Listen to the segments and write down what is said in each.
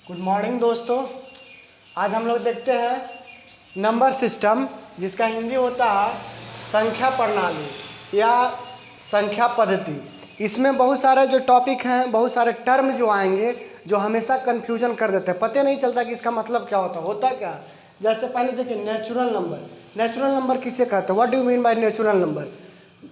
Good morning दोस्तों। आज हम लोग देखते हैं नंबर सिस्टम, जिसका हिंदी होता है संख्या प्रणाली या संख्या पद्धति। इसमें बहुत सारे जो टॉपिक हैं, बहुत सारे टर्म जो आएंगे जो हमेशा कन्फ्यूजन कर देते हैं, पता नहीं चलता कि इसका मतलब क्या होता क्या। जैसे पहले देखिए नेचुरल नंबर। नेचुरल नंबर किसे कहते हैं? What do you mean by natural number?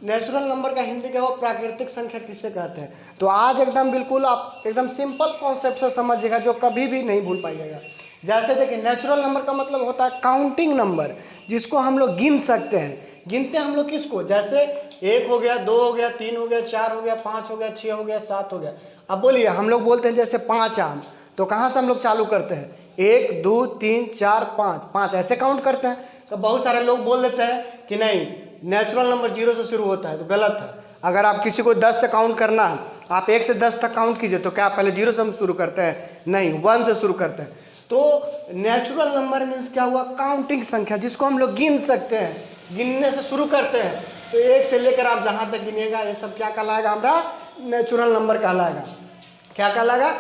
Natural number का हिंदी क्या हो, प्राकृतिक संख्या किसे कहते हैं। तो आज एकदम बिल्कुल आप एकदम सिंपल कॉन्सेप्ट से समझिएगा जो कभी भी नहीं भूल पाइएगा। जैसे देखिए नेचुरल नंबर का मतलब होता है काउंटिंग नंबर, जिसको हम लोग गिन सकते हैं। गिनते हैं हम लोग किसको? जैसे 1 हो गया, 2 हो गया, 3 हो गया, 4 हो गया, 5 हो गया, 6 हो गया, 7 हो गया। अब बोलिए, हम लोग बोलते हैं जैसे 5 आम, तो कहाँ से हम लोग चालू करते हैं? 1 2 3 4 5 5 ऐसे काउंट करते हैं। तो बहुत सारे लोग बोल देते हैं कि नहीं, नेचुरल नंबर 0 से शुरू होता है, तो गलत है। अगर आप किसी को 10 से काउंट करना है, आप 1 से 10 तक काउंट कीजिए, तो क्या पहले 0 से हम शुरू करते हैं? नहीं, 1 से शुरू करते हैं। तो नेचुरल नंबर मीन्स क्या हुआ? काउंटिंग संख्या, जिसको हम लोग गिन सकते हैं, गिनने से शुरू करते हैं। तो 1 से लेकर आप जहाँ तक गिनिएगा, ये सब क्या कहलाएगा? हमारा नेचुरल नंबर कहलाएगा। क्या कहलाएगा?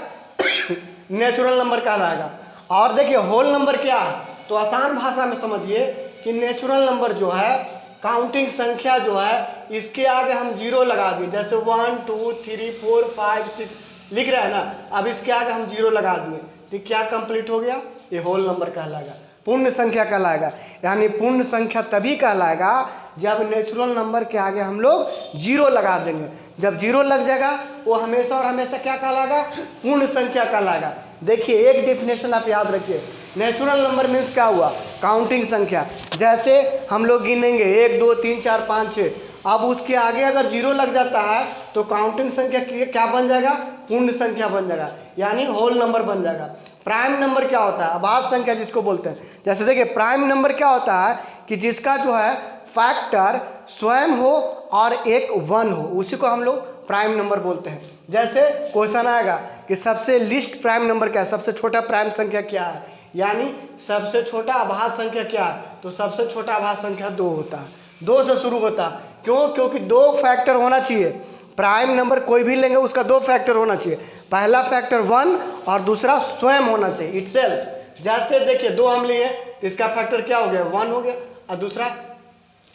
नेचुरल नंबर कहलाएगा। और देखिए होल नंबर क्या है, तो आसान भाषा में समझिए कि नेचुरल नंबर जो है, काउंटिंग संख्या जो है, इसके आगे हम 0 लगा दिए। जैसे 1 2 3 4 5 6 लिख रहे हैं ना, अब इसके आगे हम 0 लगा दिए, तो क्या कंप्लीट हो गया? ये होल नंबर कहलाएगा, पूर्ण संख्या कहलाएगा। यानी पूर्ण संख्या तभी कहलाएगा जब नेचुरल नंबर के आगे हम लोग 0 लगा देंगे। जब 0 लग जाएगा, वो हमेशा और हमेशा क्या कहलाएगा? पूर्ण संख्या कहलाएगा। देखिए एक डेफिनेशन आप याद रखिए, नेचुरल नंबर मीन्स क्या हुआ? काउंटिंग संख्या। जैसे हम लोग गिनेंगे 1 2 3 4 5 6, अब उसके आगे अगर 0 लग जाता है तो काउंटिंग संख्या क्या बन जाएगा? पूर्ण संख्या बन जाएगा, यानी होल नंबर बन जाएगा। प्राइम नंबर क्या होता है? आभाज्य संख्या जिसको बोलते हैं। जैसे देखिए प्राइम नंबर क्या होता है कि जिसका जो है फैक्टर स्वयं हो और एक 1 हो, उसी को हम लोग प्राइम नंबर बोलते हैं। जैसे क्वेश्चन आएगा कि सबसे लिस्ट प्राइम नंबर क्या है, सबसे छोटा प्राइम संख्या क्या है, यानी सबसे छोटा आभाज्य संख्या क्या है, तो सबसे छोटा आभाज्य संख्या 2 होता है। 2 से शुरू होता है। क्यों? क्योंकि 2 फैक्टर होना चाहिए। प्राइम नंबर कोई भी लेंगे उसका 2 फैक्टर होना चाहिए। पहला फैक्टर 1 और दूसरा स्वयं होना चाहिए, इटसेल्फ। जैसे देखिए 2 हम लिए, तो इसका फैक्टर क्या हो गया? 1 हो गया, और दूसरा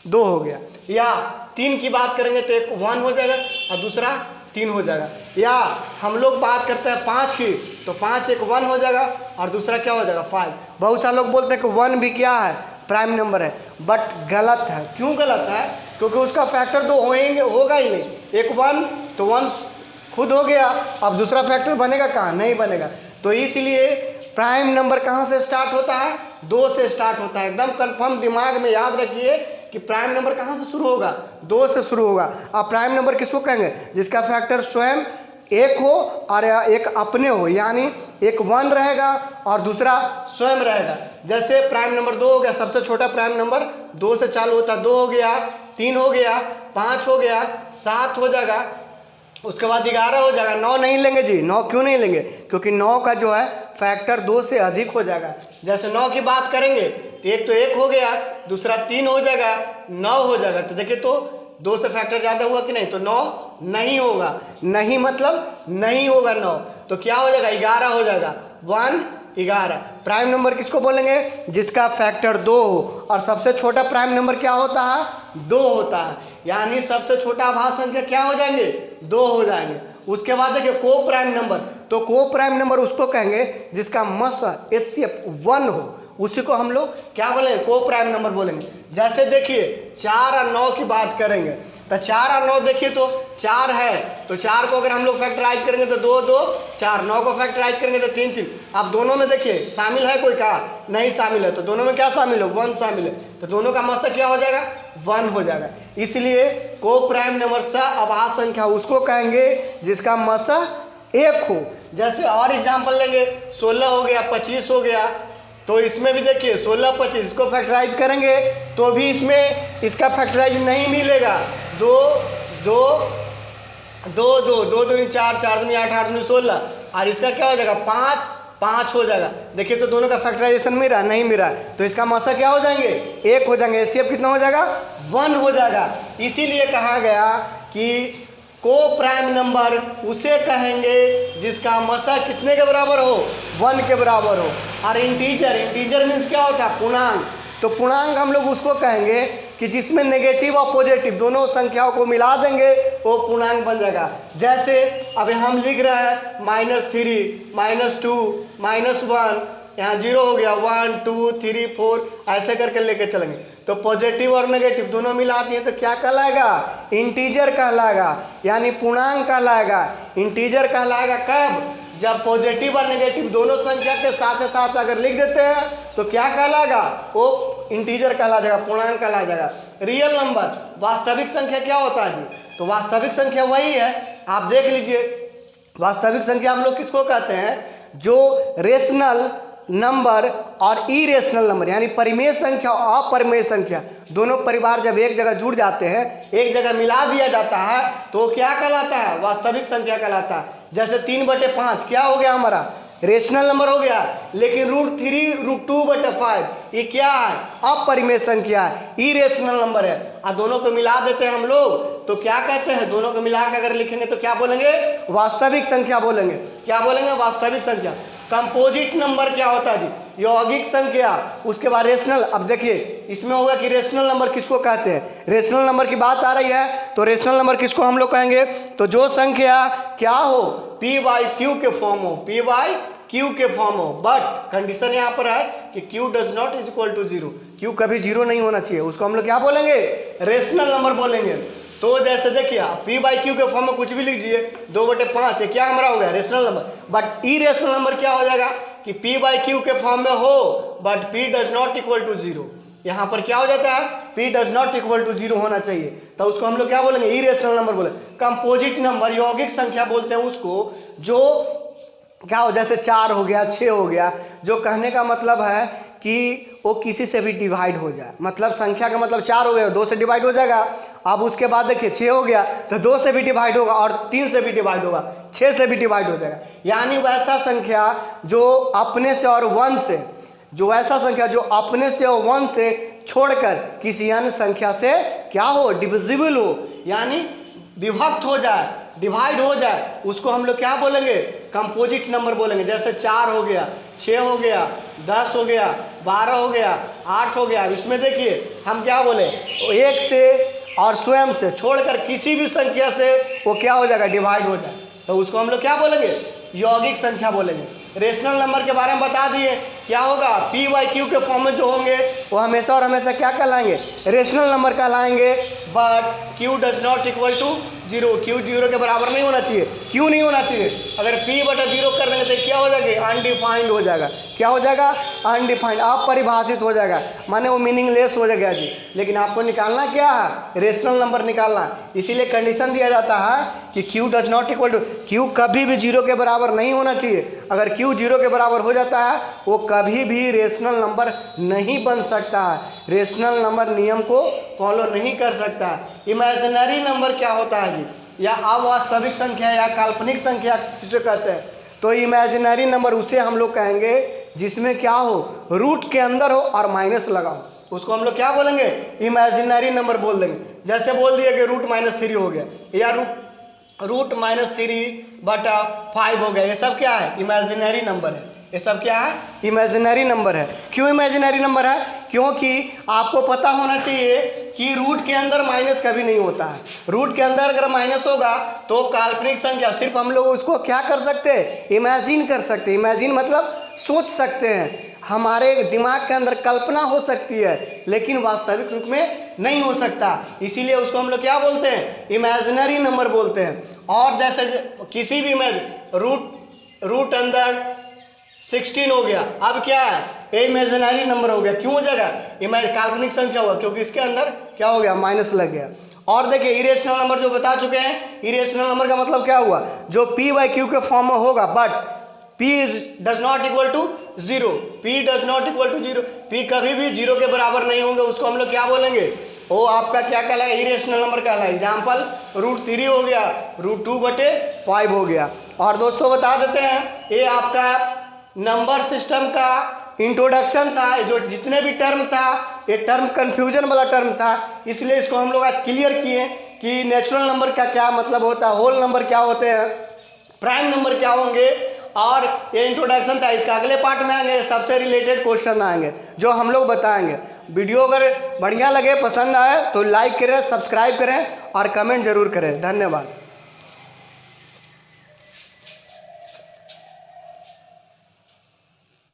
2 हो गया। या 3 की बात करेंगे तो एक 1 हो जाएगा और दूसरा 3 हो जाएगा। या हम लोग बात करते हैं 5 की, तो 5 एक 1 हो जाएगा और दूसरा क्या हो जाएगा? 5। बहुत सारे लोग बोलते हैं कि 1 भी क्या है? प्राइम नंबर है, बट गलत है। क्यों गलत है? क्योंकि उसका फैक्टर 2 होगा ही नहीं। एक 1 तो 1 खुद हो गया, अब दूसरा फैक्टर बनेगा कहाँ? नहीं बनेगा। तो इसलिए प्राइम नंबर कहाँ से स्टार्ट होता है? 2 से स्टार्ट होता है। एकदम कंफर्म दिमाग में याद रखिए कि प्राइम नंबर कहाँ से शुरू होगा? 2 से शुरू होगा। अब प्राइम नंबर किसको कहेंगे? जिसका फैक्टर स्वयं 1 हो और एक अपने हो, यानी एक 1 रहेगा और दूसरा स्वयं रहेगा। जैसे प्राइम नंबर 2 हो गया, सबसे छोटा प्राइम नंबर 2 से चालू होता है। 2 हो गया, 3 हो गया, 5 हो गया, 7 हो जाएगा, उसके बाद 11 हो जाएगा। 9 नहीं लेंगे जी। 9 क्यों नहीं लेंगे? क्योंकि 9 का जो है फैक्टर 2 से अधिक हो जाएगा। जैसे 9 की बात करेंगे तो एक तो 1 हो गया, दूसरा 3 हो जाएगा, 9 हो जाएगा। तो देखिए तो 2 से फैक्टर ज़्यादा हुआ कि नहीं? तो 9 नहीं होगा। नहीं मतलब नहीं होगा 9, तो क्या हो जाएगा? 11 हो जाएगा। 1 11। प्राइम नंबर किसको बोलेंगे? जिसका फैक्टर 2 हो। और सबसे छोटा प्राइम नंबर क्या होता है? 2 होता है। यानी सबसे छोटा आभाज्य संख्या क्या हो जाएंगे? 2 हो जाएंगे। उसके बाद देखिए को प्राइम नंबर, तो को प्राइम नंबर उसको कहेंगे जिसका मस HCF 1 हो, उसी को हम लोग क्या बोलेंगे? को प्राइम नंबर बोलेंगे। जैसे देखिए 4 और 9 की बात करेंगे, तो 4 और 9 देखिए तो 4 है, तो 4 को अगर हम लोग फैक्टराइज करेंगे तो 2 2 4, 9 को फैक्टराइज करेंगे तो 3 3। अब दोनों में देखिए शामिल है कोई का? नहीं शामिल है। तो दोनों में क्या शामिल है? 1 शामिल है। तो दोनों का मस क्या हो जाएगा? 1 हो जाएगा। इसलिए को प्राइम नंबर से आभाज्य संख्या उसको कहेंगे जिसका मस 1 हो। जैसे और एग्जाम्पल लेंगे, 16 हो गया, 25 हो गया, तो इसमें भी देखिए 16 25 इसको फैक्टराइज करेंगे तो भी इसमें इसका फैक्टराइज नहीं मिलेगा। 2 2 2 2 2 दूनी 4 4 दूनी 8 8 दूनी 16, और इसका क्या हो जाएगा? 5 5 हो जाएगा। देखिए तो दोनों का फैक्टराइजेशन मिला नहीं मिला, तो इसका मसा क्या हो जाएंगे? 1 हो जाएंगे। HCF कितना हो जाएगा? 1 हो जाएगा। इसीलिए कहा गया कि को प्राइम नंबर उसे कहेंगे जिसका मसा कितने के बराबर हो, 1 के बराबर हो। और इंटीजर मीन्स क्या होता है, पूर्णांक। तो पूर्णांक हम लोग उसको कहेंगे कि जिसमें नेगेटिव और पॉजिटिव दोनों संख्याओं को मिला देंगे वो पूर्णांक बन जाएगा। जैसे अभी हम लिख रहे हैं -3, -2, -1, यहाँ 0 हो गया, 1 2 3 4 ऐसे करके लेके चलेंगे। तो पॉजिटिव और नेगेटिव दोनों मिला दिए तो क्या कहलाएगा, इंटीजर कहलाएगा, यानी पूर्णांक कहलाएगा। इंटीजर कहलाएगा कब, जब पॉजिटिव और नेगेटिव दोनों संख्या के साथ साथ अगर लिख देते हैं तो क्या कहलाएगा, वो इंटीजर कहला जाएगा, पूर्णांक कहला जाएगा। रियल नंबर, वास्तविक संख्या क्या होता है जी, तो वास्तविक संख्या वही है, आप देख लीजिए। वास्तविक संख्या हम लोग किसको कहते हैं, जो रेशनल नंबर और इरेशनल नंबर यानी परिमेय संख्या और अपरिमेय संख्या दोनों परिवार जब एक जगह जुड़ जाते हैं, एक जगह मिला दिया जाता है तो क्या कहलाता है, वास्तविक संख्या कहलाता है। जैसे 3/5 क्या हो गया हमारा, रेशनल नंबर हो गया, लेकिन √3 √2/5 ये क्या है, अपरिमेय संख्या है, इरेशनल नंबर है। और दोनों को मिला देते हैं हम लोग तो क्या कहते हैं, दोनों को मिला के अगर लिखेंगे तो क्या बोलेंगे, वास्तविक संख्या बोलेंगे। क्या बोलेंगे, वास्तविक संख्या। कंपोजिट नंबर क्या होता है जी, यौगिक संख्या, उसके बाद रेशनल। अब देखिए इसमें होगा कि रेशनल नंबर किसको कहते हैं, रेशनल नंबर की बात आ रही है तो रेशनल नंबर किसको हम लोग कहेंगे, तो जो संख्या क्या हो, p/q के फॉर्म हो, p/q के फॉर्म हो, बट कंडीशन यहाँ पर है कि q does not is equal to 0, q कभी 0 नहीं होना चाहिए, उसको हम लोग क्या बोलेंगे, रेशनल नंबर बोलेंगे। तो जैसे देखिए p/q के फॉर्म में कुछ भी लिख दीजिए, 2/5 ये क्या हमारा हो गया, rational number. But irrational number क्या हो जाएगा कि p/q के फॉर्म में हो but p does not equal to 0, यहाँ पर क्या हो जाता है, p does not equal to 0 होना चाहिए, तो उसको हम लोग क्या बोलेंगे, इरेशनल नंबर बोले। कंपोजिट नंबर यौगिक संख्या बोलते हैं उसको, जो क्या हो, जैसे 4 हो गया, 6 हो गया, जो कहने का मतलब है कि वो किसी से भी डिवाइड हो जाए, मतलब संख्या का मतलब 4 हो गया 2 से डिवाइड हो जाएगा। अब उसके बाद देखिए 6 हो गया तो 2 से भी डिवाइड होगा और 3 से भी डिवाइड होगा, 6 से भी डिवाइड हो जाएगा। यानी वैसा संख्या जो अपने से और 1 से, जो ऐसा संख्या जो अपने से और 1 से छोड़कर किसी अन्य संख्या से क्या हो, डिविजिबल हो, यानी विभक्त हो जाए, डिवाइड हो जाए, उसको हम लोग क्या बोलेंगे, कंपोजिट नंबर बोलेंगे। जैसे 4 हो गया, 6 हो गया, 10 हो गया, 12 हो गया, 8 हो गया। इसमें देखिए हम क्या बोले, 1 से और स्वयं से छोड़कर किसी भी संख्या से वो क्या हो जाएगा, डिवाइड हो जाए, तो उसको हम लोग क्या बोलेंगे, यौगिक संख्या बोलेंगे। रेशनल नंबर के बारे में बता दिए, क्या होगा, p/q के फॉर्म में जो होंगे वो हमेशा और हमेशा क्या कहलाएंगे, रेशनल नंबर कहलाएंगे। But q does not equal to 0, q 0 के बराबर नहीं होना चाहिए। क्यों नहीं होना चाहिए, अगर p/0 कर देंगे तो क्या हो जाएगा, अनडिफाइंड हो जाएगा। क्या हो जाएगा, अनडिफाइंड, अपरिभाषित हो जाएगा, माने वो मीनिंगलेस हो जाएगा जी। लेकिन आपको निकालना क्या है, रेशनल नंबर निकालना, इसीलिए कंडीशन दिया जाता है कि q does not equal to, q कभी भी 0 के बराबर नहीं होना चाहिए। अगर q 0 के बराबर हो जाता है वो कभी भी रेशनल नंबर नहीं बन सकता है, रेशनल नंबर नियम को फॉलो नहीं कर सकता है। इमेजिनरी नंबर क्या होता है जी, या अवास्तविक संख्या या काल्पनिक संख्या जिसे कहते हैं, तो इमेजिनरी नंबर उसे हम लोग कहेंगे जिसमें क्या हो, रूट के अंदर हो और माइनस लगा हो, उसको हम लोग क्या बोलेंगे, इमेजिनरी नंबर बोल देंगे। जैसे बोल दिया कि √-3 हो गया या √-3/5 हो गया, ये सब क्या है, इमेजिनरी नंबर है, ये सब क्या है, इमेजिनरी नंबर है। क्यों इमेजिनरी नंबर है, क्योंकि आपको पता होना चाहिए कि रूट के अंदर माइनस कभी नहीं होता है। रूट के अंदर अगर माइनस होगा तो काल्पनिक संख्या, सिर्फ हम लोग उसको क्या कर सकते हैं, इमेजिन कर सकते हैं। इमेजिन मतलब सोच सकते हैं, हमारे दिमाग के अंदर कल्पना हो सकती है, लेकिन वास्तविक रूप में नहीं हो सकता, इसीलिए उसको हम लोग क्या बोलते हैं, इमेजिनरी नंबर बोलते हैं। और जैसे किसी भी रूट अंदर 16 हो गया, अब क्या है, इमेजिनरी नंबर हो गया। क्यों हो जाएगा, काल्पनिक संख्या हुआ, क्योंकि इसके अंदर क्या हो गया, माइनस लग गया। और देखिए इरेशनल नंबर जो बता चुके हैं, इरेशनल नंबर का मतलब क्या हुआ, जो p/q के फॉर्म में होगा but p does not equal to 0, p does not equal to 0, p कभी भी 0 के बराबर नहीं होंगे, उसको हम लोग क्या बोलेंगे, वो आपका क्या कहलाएगा, इरेशनल नंबर कहलाएगा। एग्जाम्पल √3 हो गया, √2/5 हो गया। और दोस्तों बता देते हैं, ये आपका नंबर सिस्टम का इंट्रोडक्शन था, जो जितने भी टर्म था ये टर्म कन्फ्यूजन वाला टर्म था, इसलिए इसको हम लोग आज क्लियर किए कि नेचुरल नंबर का क्या मतलब होता है, होल नंबर क्या होते हैं, प्राइम नंबर क्या होंगे, और ये इंट्रोडक्शन था। इसका अगले पार्ट में आएंगे, सबसे रिलेटेड क्वेश्चन आएंगे जो हम लोग बताएंगे। वीडियो अगर बढ़िया लगे, पसंद आए तो लाइक करें, सब्सक्राइब करें और कमेंट जरूर करें। धन्यवाद।